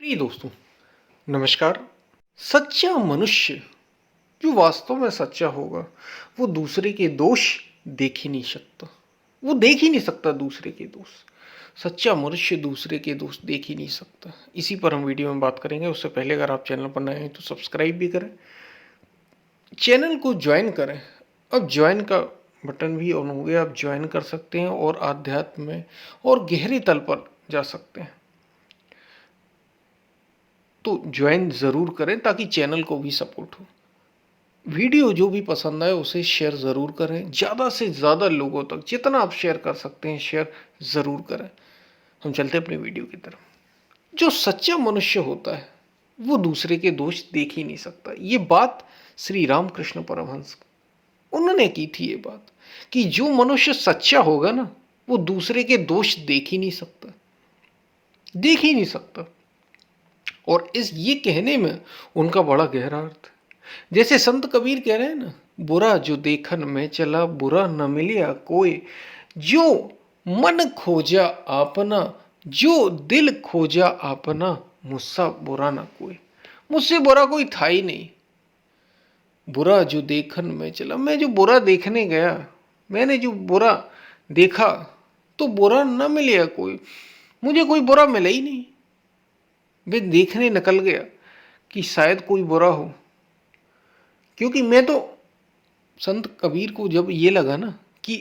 प्रिय दोस्तों, नमस्कार। सच्चा मनुष्य जो वास्तव में सच्चा होगा वो दूसरे के दोष देख ही नहीं सकता। वो देख ही नहीं सकता दूसरे के दोष। सच्चा मनुष्य दूसरे के दोष देख ही नहीं सकता। इसी पर हम वीडियो में बात करेंगे। उससे पहले अगर आप चैनल पर नए हैं तो सब्सक्राइब भी करें, चैनल को ज्वाइन करें। अब ज्वाइन का बटन भी ऑन हो गया, आप ज्वाइन कर सकते हैं और आध्यात्म में और गहरे तल पर जा सकते हैं। तो ज्वाइन ज़रूर करें ताकि चैनल को भी सपोर्ट हो। वीडियो जो भी पसंद आए उसे शेयर ज़रूर करें, ज़्यादा से ज़्यादा लोगों तक जितना आप शेयर कर सकते हैं शेयर ज़रूर करें। हम चलते हैं अपनी वीडियो की तरफ। जो सच्चा मनुष्य होता है वो दूसरे के दोष देख ही नहीं सकता। ये बात श्री रामकृष्ण परमहंस उन्होंने की थी। ये बात कि जो मनुष्य सच्चा होगा ना वो दूसरे के दोष देख ही नहीं सकता, देख ही नहीं सकता। और इस ये कहने में उनका बड़ा गहरा अर्थ है। जैसे संत कबीर कह रहे हैं ना, बुरा जो देखन में चला बुरा न मिलिया कोई, जो मन खोजा आपना जो दिल खोजा आपना, मुझसा बुरा ना कोई। मुझसे बुरा कोई था ही नहीं। बुरा जो देखन में चला, मैं जो बुरा देखने गया, मैंने जो बुरा देखा तो बुरा न मिलिया कोई, मुझे कोई बुरा मिला ही नहीं। मैं देखने निकल गया कि शायद कोई बुरा हो, क्योंकि मैं तो संत कबीर को जब ये लगा ना कि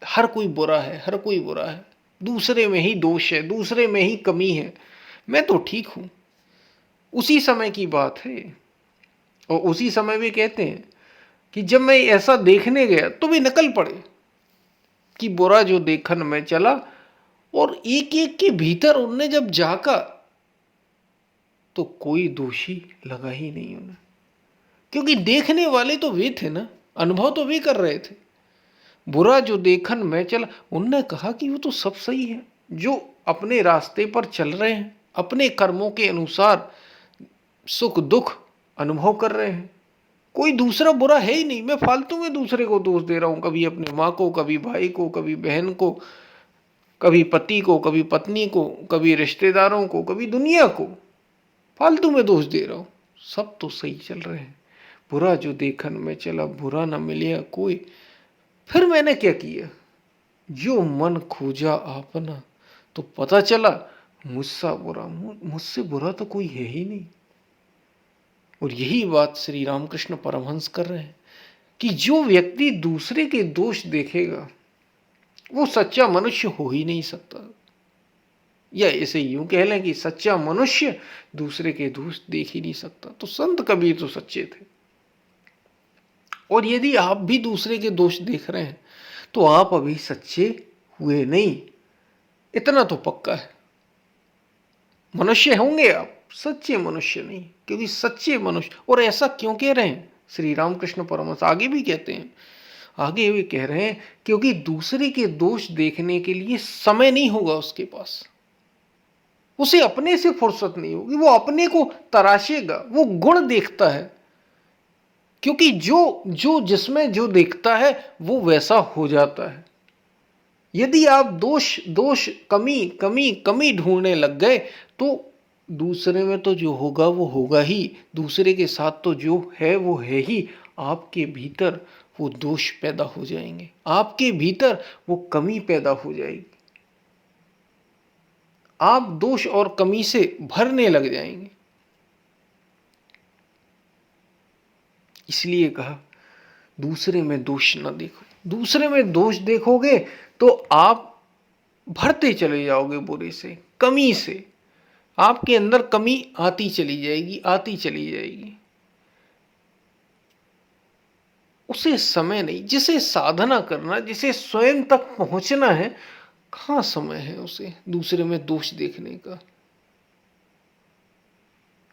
हर कोई बुरा है, हर कोई बुरा है, दूसरे में ही दोष है, दूसरे में ही कमी है, मैं तो ठीक हूं। उसी समय की बात है। और उसी समय वे कहते हैं कि जब मैं ऐसा देखने गया तो वे निकल पड़े कि बुरा जो देखन में चला। और एक एक के भीतर उनने जब झांका तो कोई दोषी लगा ही नहीं उन्हें, क्योंकि देखने वाले तो वे थे ना, अनुभव तो वे कर रहे थे। बुरा जो देखन में चला, उनने कहा कि वो तो सब सही है, जो अपने रास्ते पर चल रहे हैं, अपने कर्मों के अनुसार सुख दुख अनुभव कर रहे हैं, कोई दूसरा बुरा है ही नहीं। मैं फालतू में दूसरे को दोष दे रहा हूं, कभी अपने माँ को, कभी भाई को, कभी बहन को, कभी पति को, कभी पत्नी को, कभी रिश्तेदारों को, कभी दुनिया को, फालतू में दोष दे रहा हूं। सब तो सही चल रहे हैं। बुरा जो देखन में चला बुरा न मिलिया कोई, फिर मैंने क्या किया, जो मन खोजा आपना, तो पता चला मुझसा बुरा, मुझसे बुरा तो कोई है ही नहीं। और यही बात श्री रामकृष्ण परमहंस कर रहे हैं कि जो व्यक्ति दूसरे के दोष देखेगा वो सच्चा मनुष्य हो ही नहीं सकता। या ऐसे यूं कह लें कि सच्चा मनुष्य दूसरे के दोष देख ही नहीं सकता। तो संत कबीर तो सच्चे थे। और यदि आप भी दूसरे के दोष देख रहे हैं तो आप अभी सच्चे हुए नहीं, इतना तो पक्का है। मनुष्य होंगे आप, सच्चे मनुष्य नहीं। क्योंकि सच्चे मनुष्य, और ऐसा क्यों कह रहे हैं श्री रामकृष्ण परमहंस आगे भी कहते हैं, आगे भी कह रहे हैं क्योंकि दूसरे के दोष देखने के लिए समय नहीं होगा उसके पास, उसे अपने से फुर्सत नहीं होगी, वो अपने को तराशेगा, वो गुण देखता है। क्योंकि जो जो जिसमें जो देखता है वो वैसा हो जाता है। यदि आप दोष दोष कमी कमी कमी ढूंढने लग गए तो दूसरे में तो जो होगा वो होगा ही, दूसरे के साथ तो जो है वो है ही। आपके भीतर वो दोष पैदा हो जाएंगे, आपके भीतर वो कमी पैदा हो जाएगी, आप दोष और कमी से भरने लग जाएंगे। इसलिए कहा दूसरे में दोष न देखो। दूसरे में दोष देखोगे तो आप भरते चले जाओगे बुरे से, कमी से। आपके अंदर कमी आती चली जाएगी, आती चली जाएगी। उसे समय नहीं, जिसे साधना करना, जिसे स्वयं तक पहुंचना है, कहां समय है उसे दूसरे में दोष देखने का।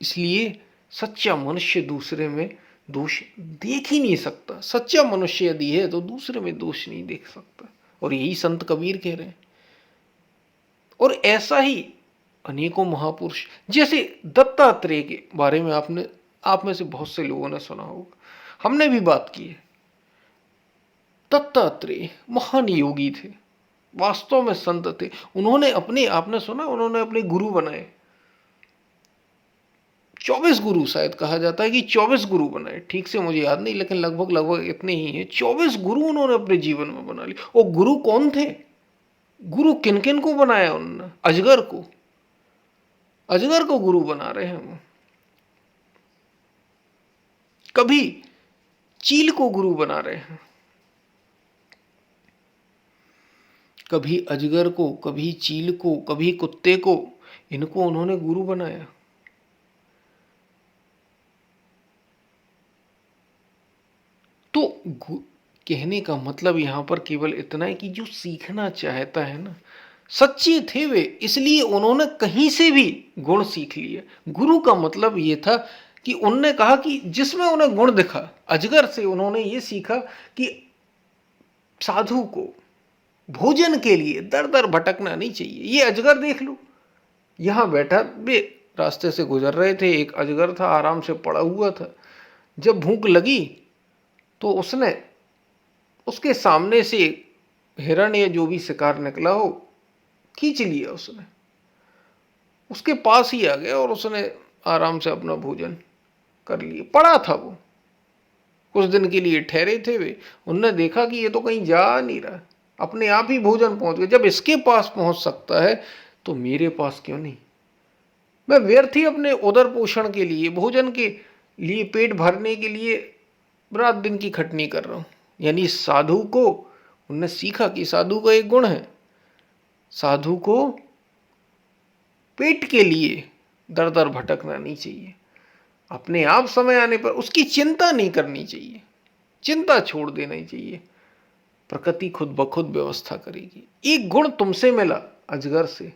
इसलिए सच्चा मनुष्य दूसरे में दोष देख ही नहीं सकता। सच्चा मनुष्य यदि है तो दूसरे में दोष नहीं देख सकता। और यही संत कबीर कह रहे हैं। और ऐसा ही अनेकों महापुरुष, जैसे दत्तात्रेय के बारे में आप में से बहुत से लोगों ने सुना होगा, हमने भी बात की है। दत्तात्रेय महान योगी थे, वास्तव में संत थे। उन्होंने अपने, आपने सुना, उन्होंने अपने गुरु बनाए। 24 गुरु शायद कहा जाता है कि 24 गुरु बनाए, ठीक से मुझे याद नहीं, लेकिन लगभग लगभग इतने ही हैं। 24 गुरु उन्होंने अपने जीवन में बना लिए। और गुरु कौन थे? गुरु किन किन को बनाया उन्होंने? अजगर को, अजगर को गुरु बना रहे हैं वो। कभी चील को गुरु बना रहे हैं, कभी अजगर को, कभी चील को, कभी कुत्ते को, इनको उन्होंने गुरु बनाया। तो कहने का मतलब यहां पर केवल इतना है कि जो सीखना चाहता है ना, सच्चे थे वे, इसलिए उन्होंने कहीं से भी गुण सीख लिए। गुरु का मतलब ये था कि उनने कहा कि जिसमें उन्हें गुण दिखा, अजगर से उन्होंने ये सीखा कि साधु को भोजन के लिए दर दर भटकना नहीं चाहिए। ये अजगर देख लो, यहां बैठा, वे रास्ते से गुजर रहे थे, एक अजगर था आराम से पड़ा हुआ था। जब भूख लगी तो उसने उसके सामने से हिरण या जो भी शिकार निकला हो खींच लिया, उसने उसके पास ही आ गया और उसने आराम से अपना भोजन कर लिया। पड़ा था वो, कुछ दिन के लिए ठहरे थे वे, उनने देखा कि ये तो कहीं जा नहीं रहा, अपने आप ही भोजन पहुंच गया। जब इसके पास पहुंच सकता है तो मेरे पास क्यों नहीं? मैं व्यर्थ ही अपने उदर पोषण के लिए, भोजन के लिए, पेट भरने के लिए रात दिन की खटनी कर रहा हूं। यानी साधु को उनने सीखा कि साधु का एक गुण है, साधु को पेट के लिए दर दर भटकना नहीं चाहिए। अपने आप समय आने पर उसकी चिंता नहीं करनी चाहिए, चिंता छोड़ देना ही चाहिए। प्रकृति खुद ब खुद व्यवस्था करेगी। एक गुण तुमसे मिला अजगर से,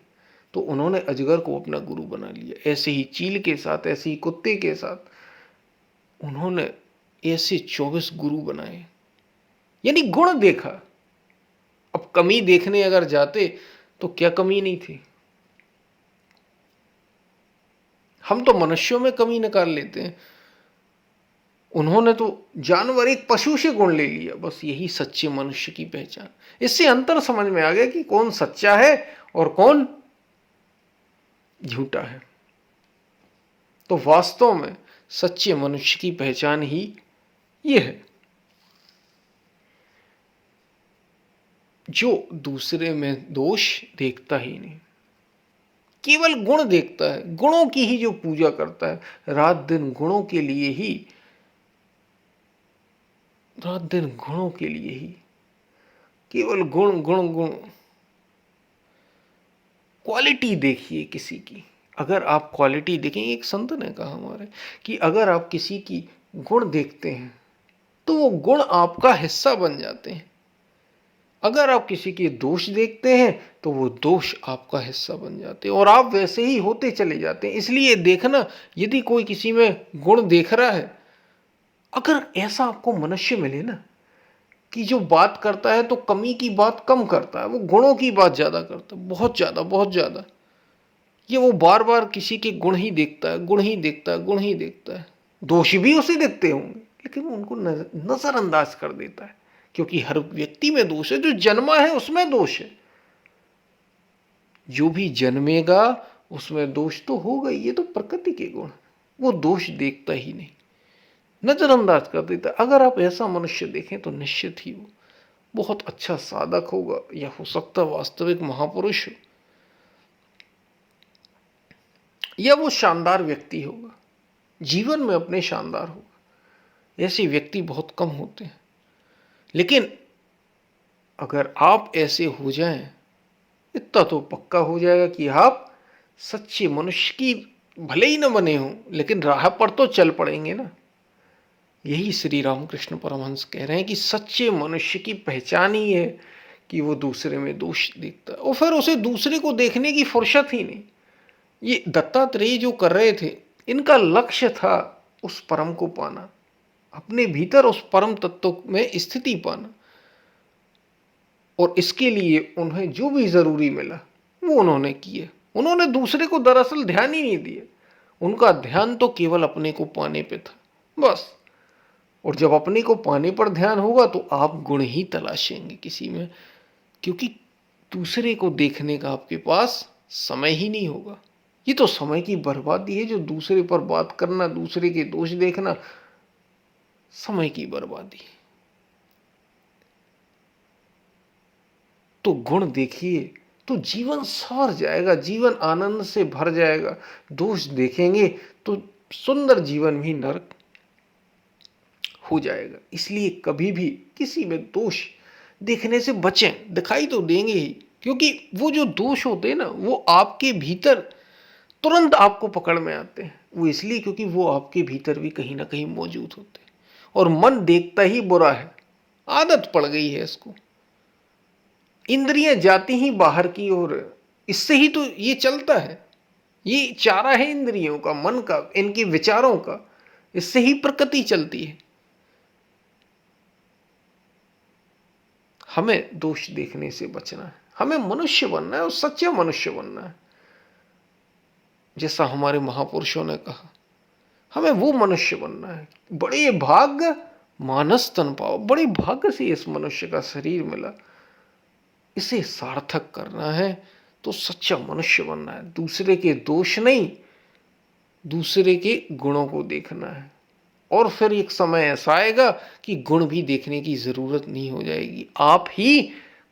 तो उन्होंने अजगर को अपना गुरु बना लिया। ऐसे ही चील के साथ, ऐसे ही कुत्ते के साथ उन्होंने ऐसे 24 गुरु बनाए, यानी गुण देखा। अब कमी देखने अगर जाते तो क्या कमी नहीं थी? हम तो मनुष्यों में कमी निकाल लेते हैं, उन्होंने तो जानवर, एक पशु से गुण ले लिया। बस यही सच्चे मनुष्य की पहचान। इससे अंतर समझ में आ गया कि कौन सच्चा है और कौन झूठा है। तो वास्तव में सच्चे मनुष्य की पहचान ही यह है, जो दूसरे में दोष देखता ही नहीं, केवल गुण देखता है, गुणों की ही जो पूजा करता है, रात दिन गुणों के लिए ही, रात दिन गुणों के लिए ही, केवल गुण गुण गुण। क्वालिटी देखिए किसी की, अगर आप क्वालिटी देखेंगे, एक संत ने कहा हमारे कि अगर आप किसी की गुण देखते हैं तो वो गुण आपका हिस्सा बन जाते हैं। अगर आप किसी के दोष देखते हैं तो वो दोष आपका हिस्सा बन जाते हैं और आप वैसे ही होते चले जाते हैं। इसलिए देखना, यदि कोई किसी में गुण देख रहा है, अगर ऐसा आपको मनुष्य मिले ना कि जो बात करता है तो कमी की बात कम करता है, वो गुणों की बात ज्यादा करता है, बहुत ज्यादा बहुत ज्यादा, ये वो बार बार किसी के गुण ही देखता है, गुण ही देखता है, गुण ही देखता है। दोष भी उसे दिखते होंगे लेकिन वो उनको नजरअंदाज कर देता है, क्योंकि हर व्यक्ति में दोष है, जो जन्मा है उसमें दोष है, जो भी जन्मेगा उसमें दोष तो होगा ही। ये तो प्रकृति के गुण, वो दोष देखता ही नहीं, नजरअंदाज कर देता है। अगर आप ऐसा मनुष्य देखें तो निश्चित ही वो बहुत अच्छा साधक होगा, या हो सकता वास्तविक महापुरुष हो, या वो शानदार व्यक्ति होगा, जीवन में अपने शानदार होगा। ऐसे व्यक्ति बहुत कम होते हैं, लेकिन अगर आप ऐसे हो जाएं, इतना तो पक्का हो जाएगा कि आप सच्चे मनुष्य की भले ही न बने हो लेकिन राह पर तो चल पड़ेंगे ना। यही श्री रामकृष्ण परमहंस कह रहे हैं कि सच्चे मनुष्य की पहचान ही है कि वो दूसरे में दोष देखता है और फिर उसे दूसरे को देखने की फुर्सत ही नहीं। ये दत्तात्रेय जो कर रहे थे, इनका लक्ष्य था उस परम को पाना, अपने भीतर उस परम तत्व में स्थिति पाना, और इसके लिए उन्हें जो भी जरूरी मिला वो उन्होंने किया। उन्होंने दूसरे को दरअसल ध्यान ही नहीं दिया, उनका ध्यान तो केवल अपने को पाने पे था, बस। और जब अपने को पाने पर ध्यान होगा तो आप गुण ही तलाशेंगे किसी में, क्योंकि दूसरे को देखने का आपके पास समय ही नहीं होगा। ये तो समय की बर्बादी है। जो दूसरे पर बात करना, दूसरे के दोष देखना, समय की बर्बादी। तो गुण देखिए तो जीवन संवर जाएगा, जीवन आनंद से भर जाएगा। दोष देखेंगे तो सुंदर जीवन भी नरक हो जाएगा। इसलिए कभी भी किसी में दोष देखने से बचें। दिखाई तो देंगे ही, क्योंकि वो जो दोष होते हैं ना, वो आपके भीतर तुरंत आपको पकड़ में आते हैं। वो इसलिए क्योंकि वो आपके भीतर भी कहीं ना कहीं मौजूद होते हैं। और मन देखता ही बुरा है, आदत पड़ गई है इसको। इंद्रियां जाती ही बाहर की ओर, इससे ही तो ये चलता है। ये चारा है इंद्रियों का, मन का, इनके विचारों का। इससे ही प्रकृति चलती है। हमें दोष देखने से बचना है, हमें मनुष्य बनना है और सच्चा मनुष्य बनना है। जैसा हमारे महापुरुषों ने कहा, हमें वो मनुष्य बनना है। बड़े भाग्य मानस तन पाओ, बड़े भाग्य से इस मनुष्य का शरीर मिला, इसे सार्थक करना है। तो सच्चा मनुष्य बनना है, दूसरे के दोष नहीं, दूसरे के गुणों को देखना है। और फिर एक समय ऐसा आएगा कि गुण भी देखने की जरूरत नहीं हो जाएगी, आप ही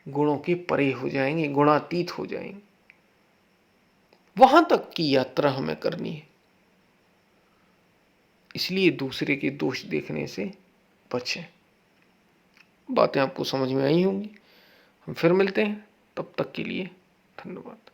गुणों के परे हो जाएंगे, गुणातीत हो जाएंगे। वहां तक की यात्रा हमें करनी है। इसलिए दूसरे के दोष देखने से बचें। बातें आपको समझ में आई होंगी। हम फिर मिलते हैं, तब तक के लिए धन्यवाद।